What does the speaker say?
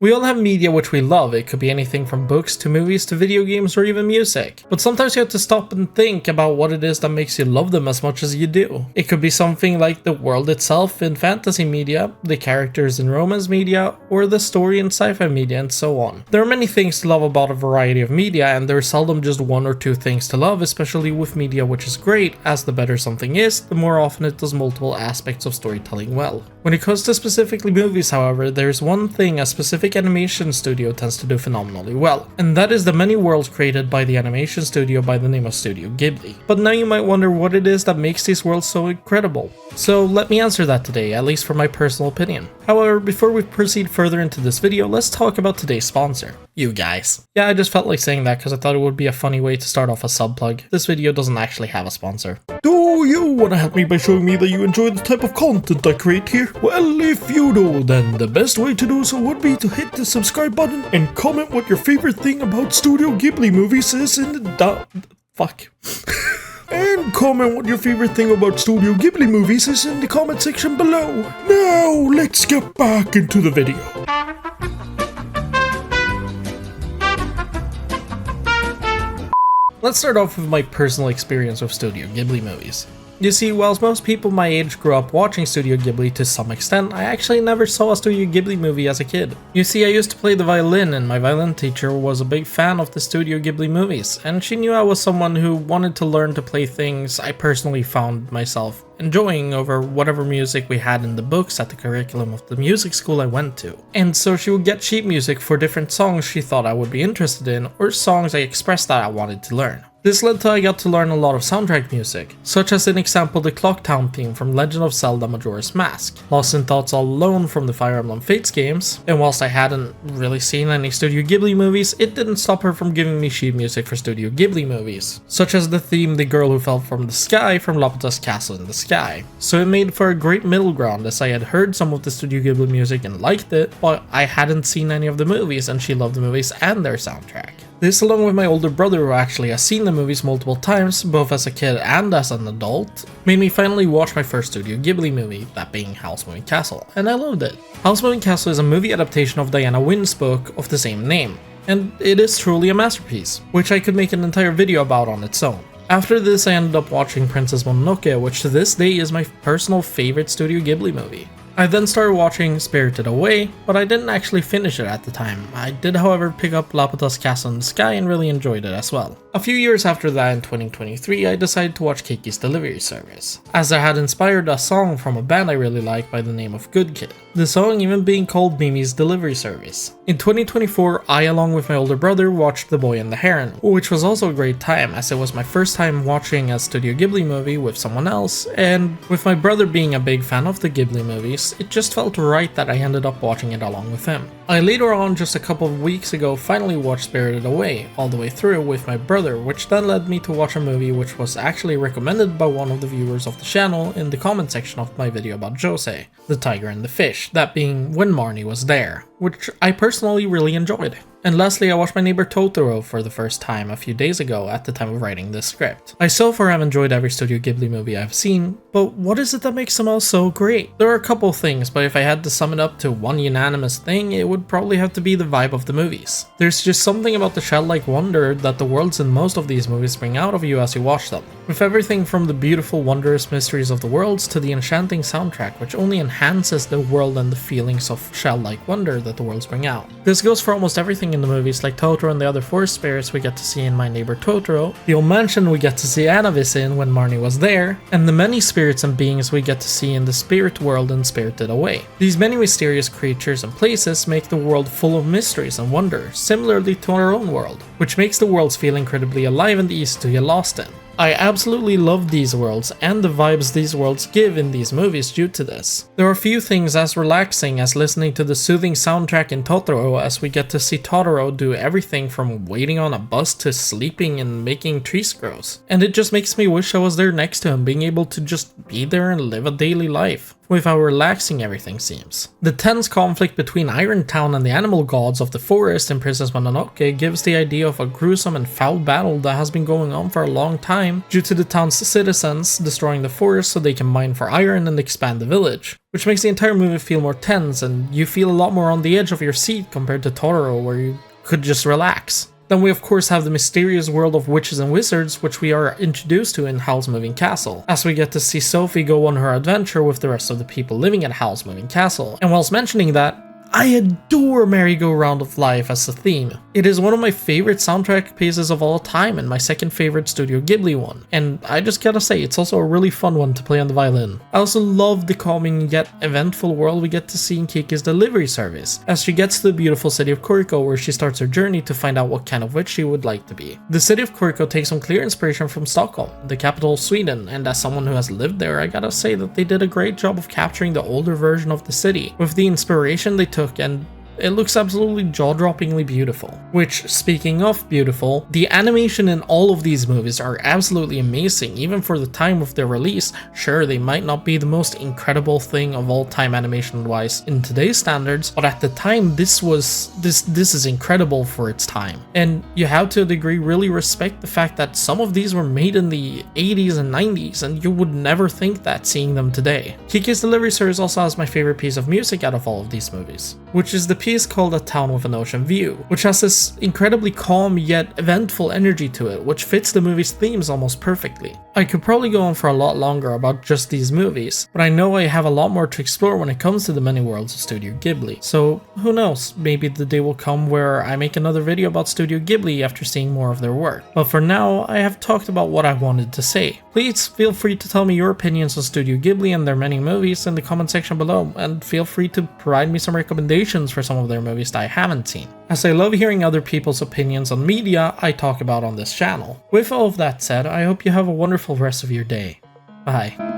We all have media which we love. It could be anything from books to movies to video games or even music. But sometimes you have to stop and think about what it is that makes you love them as much as you do. It could be something like the world itself in fantasy media, the characters in romance media, or the story in sci-fi media, and so on. There are many things to love about a variety of media, and there are seldom just one or two things to love, especially with media, which is great, as the better something is, the more often it does multiple aspects of storytelling well. When it comes to specifically movies, however, there's one thing a specific animation studio tends to do phenomenally well, and that is the many worlds created by the animation studio by the name of Studio Ghibli. But now you might wonder what it is that makes these worlds so incredible. So let me answer that today, at least from my personal opinion. However, before we proceed further into this video, let's talk about today's sponsor. You guys. Yeah, I just felt like saying that because I thought it would be a funny way to start off a sub plug. This video doesn't actually have a sponsor. Do you want to help me by showing me that you enjoy the type of content I create here? Well, if you do, then the best way to do so would be to hit the subscribe button and comment what your favorite thing about Studio Ghibli movies is in the fuck. And comment what your favorite thing about Studio Ghibli movies is in the comment section below. Now, let's get back into the video. Let's start off with my personal experience with Studio Ghibli movies. You see, whilst most people my age grew up watching Studio Ghibli to some extent, I actually never saw a Studio Ghibli movie as a kid. You see, I used to play the violin, and my violin teacher was a big fan of the Studio Ghibli movies, and she knew I was someone who wanted to learn to play things I personally found myself enjoying over whatever music we had in the books at the curriculum of the music school I went to. And so she would get sheet music for different songs she thought I would be interested in, or songs I expressed that I wanted to learn. This led to I got to learn a lot of soundtrack music, such as in example the Clock Town theme from Legend of Zelda Majora's Mask, Lost in Thoughts All Alone from the Fire Emblem Fates games, and whilst I hadn't really seen any Studio Ghibli movies, it didn't stop her from giving me sheet music for Studio Ghibli movies, such as the theme The Girl Who Fell from the Sky from Laputa's Castle in the Sky. So it made for a great middle ground, as I had heard some of the Studio Ghibli music and liked it, but I hadn't seen any of the movies, and she loved the movies and their soundtrack. This, along with my older brother who actually has seen the movies multiple times, both as a kid and as an adult, made me finally watch my first Studio Ghibli movie, that being Howl's Moving Castle, and I loved it. Howl's Moving Castle is a movie adaptation of Diana Wynn's book of the same name, and it is truly a masterpiece, which I could make an entire video about on its own. After this, I ended up watching Princess Mononoke, which to this day is my personal favorite Studio Ghibli movie. I then started watching Spirited Away, but I didn't actually finish it at the time. I did, however, pick up Laputa's Castle in the Sky and really enjoyed it as well. A few years after that, in 2023, I decided to watch Kiki's Delivery Service, as I had inspired a song from a band I really like by the name of Good Kid, the song even being called Mimi's Delivery Service. In 2024, I, along with my older brother, watched The Boy and the Heron, which was also a great time, as it was my first time watching a Studio Ghibli movie with someone else, and with my brother being a big fan of the Ghibli movies, it just felt right that I ended up watching it along with him. I later on, just a couple of weeks ago, finally watched Spirited Away all the way through with my brother, which then led me to watch a movie which was actually recommended by one of the viewers of the channel in the comment section of my video about Josei, the Tiger and the Fish, that being When Marnie Was There, which I personally really enjoyed. And lastly, I watched My Neighbor Totoro for the first time a few days ago at the time of writing this script. I so far have enjoyed every Studio Ghibli movie I've seen, but what is it that makes them all so great? There are a couple things, but if I had to sum it up to one unanimous thing, it would probably have to be the vibe of the movies. There's just something about the childlike wonder that the worlds in most of these movies bring out of you as you watch them, with everything from the beautiful, wondrous mysteries of the worlds to the enchanting soundtrack, which only enhances the world and the feelings of childlike wonder that the worlds bring out. This goes for almost everything in the movies, like Totoro and the other forest spirits we get to see in My Neighbor Totoro, the old mansion we get to see Anavis in When Marnie Was There, and the many spirits and beings we get to see in the spirit world in Spirited Away. These many mysterious creatures and places make the world full of mysteries and wonder, similarly to our own world, which makes the worlds feel incredibly alive and easy to get lost in. I absolutely love these worlds and the vibes these worlds give in these movies due to this. There are few things as relaxing as listening to the soothing soundtrack in Totoro, as we get to see Totoro do everything from waiting on a bus to sleeping and making trees grow. And it just makes me wish I was there next to him, being able to just be there and live a daily life. with how relaxing everything seems. The tense conflict between Iron Town and the animal gods of the forest in Princess Mononoke gives the idea of a gruesome and foul battle that has been going on for a long time due to the town's citizens destroying the forest so they can mine for iron and expand the village, which makes the entire movie feel more tense, and you feel a lot more on the edge of your seat compared to Totoro, where you could just relax. Then we of course have the mysterious world of witches and wizards, which we are introduced to in Howl's Moving Castle, as we get to see Sophie go on her adventure with the rest of the people living at Howl's Moving Castle. And whilst mentioning that, I adore Merry-Go-Round of Life as a theme. It is one of my favorite soundtrack pieces of all time and my second favorite Studio Ghibli one, and I just gotta say, it's also a really fun one to play on the violin. I also love the calming yet eventful world we get to see in Kiki's delivery service, as she gets to the beautiful city of Kuriko where she starts her journey to find out what kind of witch she would like to be. The city of Kuriko takes some clear inspiration from Stockholm, the capital of Sweden, and as someone who has lived there, I gotta say that they did a great job of capturing the older version of the city, with the inspiration they took, and it looks absolutely jaw-droppingly beautiful. Which, speaking of beautiful, the animation in all of these movies are absolutely amazing, even for the time of their release. Sure, they might not be the most incredible thing of all time animation-wise in today's standards, but at the time this is incredible for its time. And you have to a degree really respect the fact that some of these were made in the 80s and 90s, and you would never think that seeing them today. Kiki's Delivery Service also has my favorite piece of music out of all of these movies, which is the piece called A Town with an Ocean View, which has this incredibly calm yet eventful energy to it, which fits the movie's themes almost perfectly. I could probably go on for a lot longer about just these movies, but I know I have a lot more to explore when it comes to the many worlds of Studio Ghibli, so who knows, maybe the day will come where I make another video about Studio Ghibli after seeing more of their work. But for now, I have talked about what I wanted to say. Please feel free to tell me your opinions on Studio Ghibli and their many movies in the comment section below, and feel free to provide me some recommendations for some of their movies that I haven't seen, as I love hearing other people's opinions on media I talk about on this channel. With all of that said, I hope you have a wonderful rest of your day. Bye.